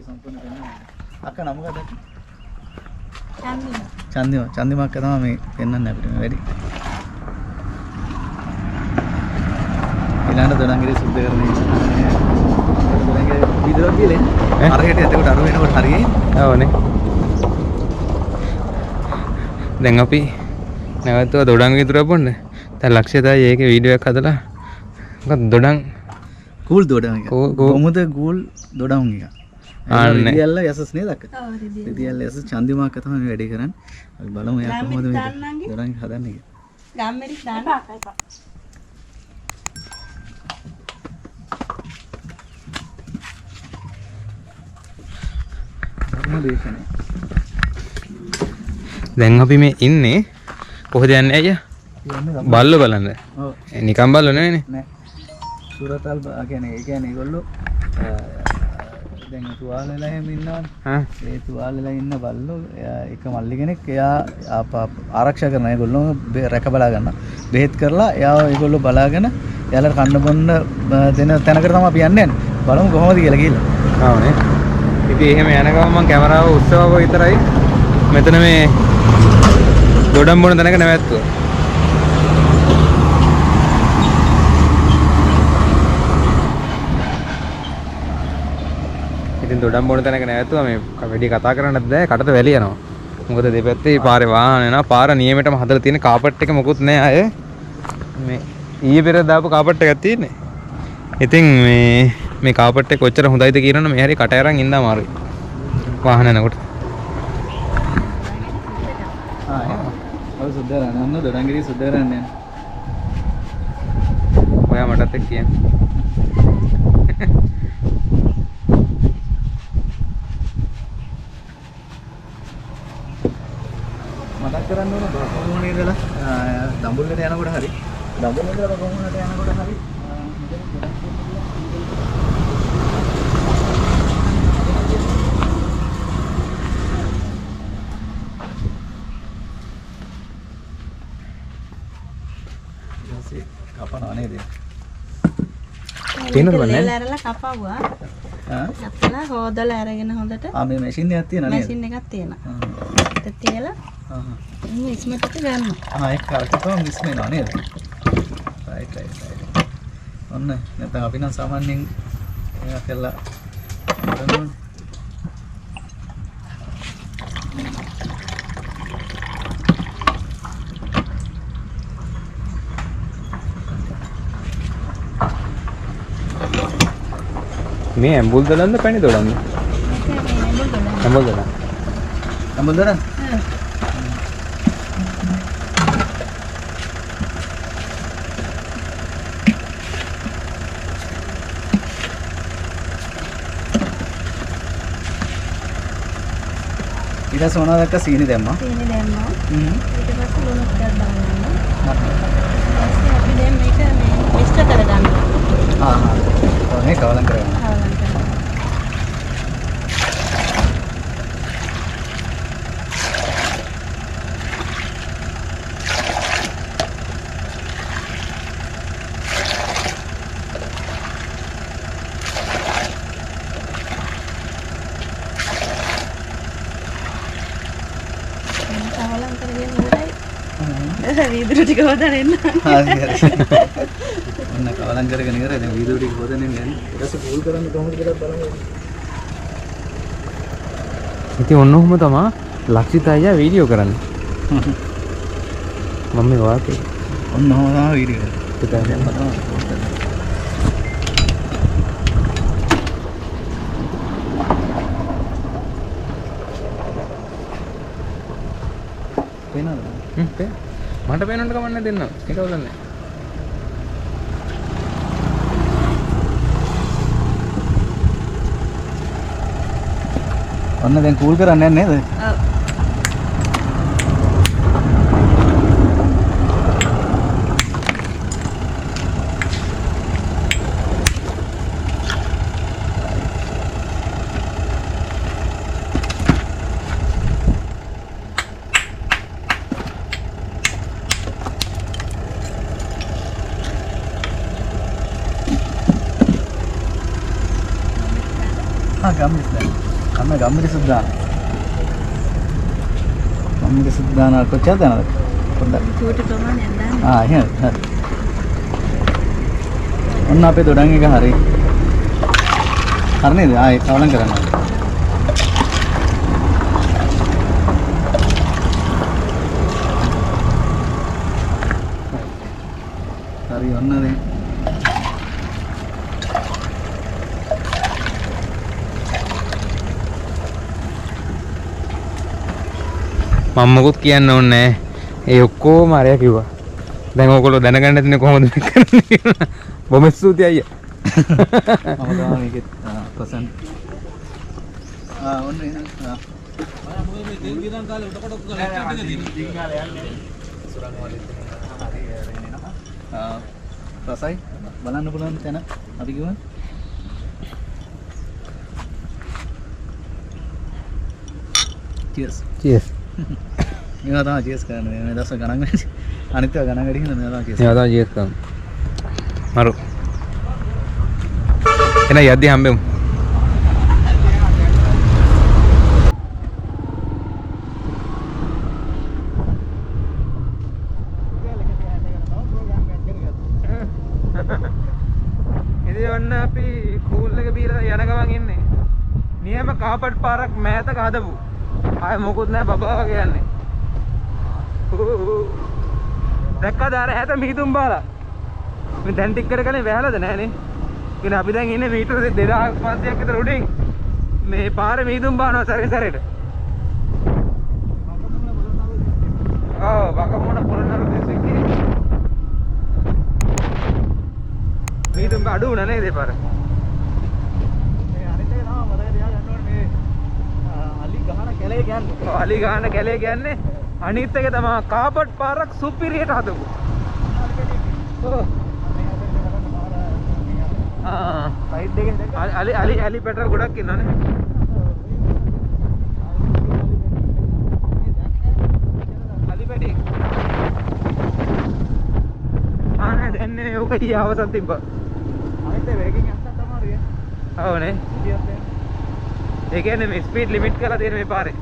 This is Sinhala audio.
සම්පූර්ණ වෙනවා. අක්ක නම මොකද? චන්දිමා. චන්දිමා අක්ක තමයි මේ පෙන්වන්නේ අපිට මේ වැඩි. ඊළඟ දොඩංගිරි සුද්ධ කරන්නේ. දොඩංගිරි විදුරක් දිලේ. අරකට එතකොට අර වෙනකොට හරියයි. ඔව්නේ. දැන් අපි නැවතුව දොඩංගිරි විදුර බොන්න. දැන් ලක්ෂයයි ඒකේ වීඩියෝ එකක් හදලා මොකක්ද දොඩං කූල් දොඩං එක. කොමුද කූල් දොඩං එක. රිදියල්ල යසස් නේද අක්ක? ඔව් රිදියල්ල. රිදියල්ල යසස් චන්දිමා අක්ක තමයි වැඩි කරන්නේ. අපි බලමු එයා කොහොමද මේ දොඩං හදන්නේ කියලා. ගම්මෙරි දාන්න එපා. දැන් අපි මේ ඉන්නේ කොහෙද යන්නේ අයියා? බල්ලෝ බලන්න. ඔව්. නිකන් බල්ලෝ නෙවෙයිනේ. නෑ. සුරතල් කියන්නේ ඒ කියන්නේ ඒගොල්ලෝ දැන් තුවාල වෙලා එහෙම ඉන්නවනේ. ඒ තුවාල වෙලා ඉන්න බල්ලෝ එක මල්ලි කෙනෙක් එයා ආරක්ෂා කරන ඒගොල්ලෝ රැක බලා ගන්න. බෙහෙත් කරලා එයාව ඒගොල්ලෝ බලාගෙන එයාලට කන්න බොන්න දෙන තැනකට තමයි අපි යන්නේ. බලමු කොහොමද කියලා ගිහලා. ආවනේ. ඉතින් එහෙම යන ගමන් මම කැමරාව උස්සවව විතරයි මෙතන මේ දොඩම් බොන තැනක නැවැත්තුවා. ඉතින් දොඩම් බොන තැනක නැවැත්තුවා මේ වැඩි කතා කරන්නත් බෑ කටට වැලි යනවා. මොකද දෙපැත්තේ පාරේ වාහන යනවා. පාර නියමෙටම හදලා තියෙන කාපට් එක මොකුත් නෑ අය. මේ ඊයේ පෙර දාපු කාපට් එකක් තියෙන්නේ. ඉතින් මේ කාපට් එක කොච්චර හොඳයිද කියනවනේ මේ හැරි කට අරන් ඉන්න අමාරුයි. වාහන යනකොට. ඔය සුද්ධ කරන්නේ අන්න දොඩංගිරි සුද්ධ කරන්නේ. ඔයා මටත් එක්ක කියන්න. මතක් කරන්න ඕන බකොමුණේ ඉඳලා දඹුල්ලට යනකොට හරි දඹුල්ලේ ඉඳලා බකොමුණට යනකොට හරි කපනවා නේද? තියෙනවද බන්නේ? ලෑරලා කපවුවා. කපලා හොදලා අරගෙන හොඳට. මේ මැෂින් එකක් තියෙනවා නේද? මැෂින් එකක් තියෙනවා. ඒක තියලා මේ ඉස්මෙට් එක ගන්නවා. ඒක කරකටම මිස් වෙනවා නේද? රයිට්. ඔන්න නැත්නම් අපි නම් සාමාන්‍යයෙන් ඒක කළා කරනවා. මේ ඇඹුල් දලන්ද පැණි දොඩන්ද? ඇඹුල් දලන්. ඇඹුල් දලන්? ඊට පස්සේ මොනවද දැක්ක සීනි දැම්මා. සීනි දැම්මා. ඊට පස්සේ ලුණු ටිකක් දානවා. ඊපස්සේ අපි දැන් මේක මේ මික්ස් කරගන්නවා. මේ කවලම් කරගන්න. වීදුරු ටික හොදන්න එන්න. ඔන්න කවලම් කරගෙන ඉවරයි. දැන් වීදුරු ටික හොදන්න යන්නේ. ඊට පස්සේ කූල් කරන්න කොහොමද කියලා බලමු. ඉතින් ඔන්න ඔහොම තමයි ලක්ෂිත අයියා වීඩියෝ කරන්නේ. මම මේ වාකේ ඔන්න ඔහොම තමයි වීඩියෝ කරන්නේ. පේනවද? මට පේනොත් කමන්නේ දෙන්න. ඒක හොදන්නේ. ඔන්න දැන් කූල් කරන්නේ නේද? ඔව්. ගම්මිස් අන්න ගම්මිරි සුද්දාන. ගම්මිරි සුද්දාන කොච්චරද යනද? පොඩ්ඩක්. චූටි ප්‍රමාණයක් දාන්න. එහෙනම් හරි. ඔන්න අපේ දොඩම් එක හරි. හරි නේද? ආයේ කවලම් කරන්න. හරි ඔන්න දැන්. මම මොකුත් කියන්න ඕනේ නැහැ. ඒ ඔක්කොම අරයා කිව්වා. දැන් ඕගොල්ලෝ දැනගන්න තියෙන්නේ කොහොමද මේක කරන්නේ කියලා. බොහොම ස්තුතියි අයියා. මම තමයි මේකේ පසන්. ඔන්න එහෙනම්. මොකද මේ දෙල් විදන් කාලේ උඩ කොටක් කරලා එකක් තියෙනවා. දින් කාලේ යන්නේ. සුරංග වලේ තියෙනවා. හරි එනවා. රසයි බලන්න පුළුවන් තැන අපි කිව්වා. cheers. cheers. මේවා තමයි cheers කරන්නේ. මේ දවස් ගණන් වැඩි. අනිත් ඒවා ගණන් වැඩි හින්දා මේවා තමයි cheers. මේවා තමයි cheers කරන්නේ. මරු. එන යද්දි හම්බෙමු. ඉතින් ඔන්න අපි කූල් එක බීලා යන ගමන් ඉන්නේ. නියම කාපට් පාරක් මෑතක හදපු. ආයේ මොකුත් නැහැ බබා වගේ යන්නේ. දැක්කද අර හැත මිහිඳුම් බාලා. මේ දැන් ටිකකට කලින් වැහලාද නැහනේ. ඉතින් අපි දැන් ඉන්නේ මීටර 2500ක් විතර උඩින්. මේ පාරේ මිහිඳුම් බානවා සැරේ සැරේට. ඔව් බකමුණ පොළොන්නරු දෙසකේ. මිහිඳුම් අඩු වුණා නේද ඒ පාර? මේ අනිත් එක තමයි මතක තියාගන්න ඕනේ මේ අලි ගහන කැලේ කියන්නේ. ඔව් අලි ගහන කැලේ කියන්නේ අනිත් එක තමයි කාපට් පාරක් සුපිරියට හදපු. ඔව්. සයිඩ් එකෙන් දැක්ක අලි පෙට්‍රල් ගොඩක් ඉන්නවනේ. අලි පැටි. ආනේ දැන්නේ ඔක ඊයවසන් තිබ්බා. අනිත් ඒ වේගෙන් යන්න තමයි ඔව්නේ. ඒ කියන්නේ මේ ස්පීඩ් ලිමිට් කරලා තියෙන මේ පාරේ.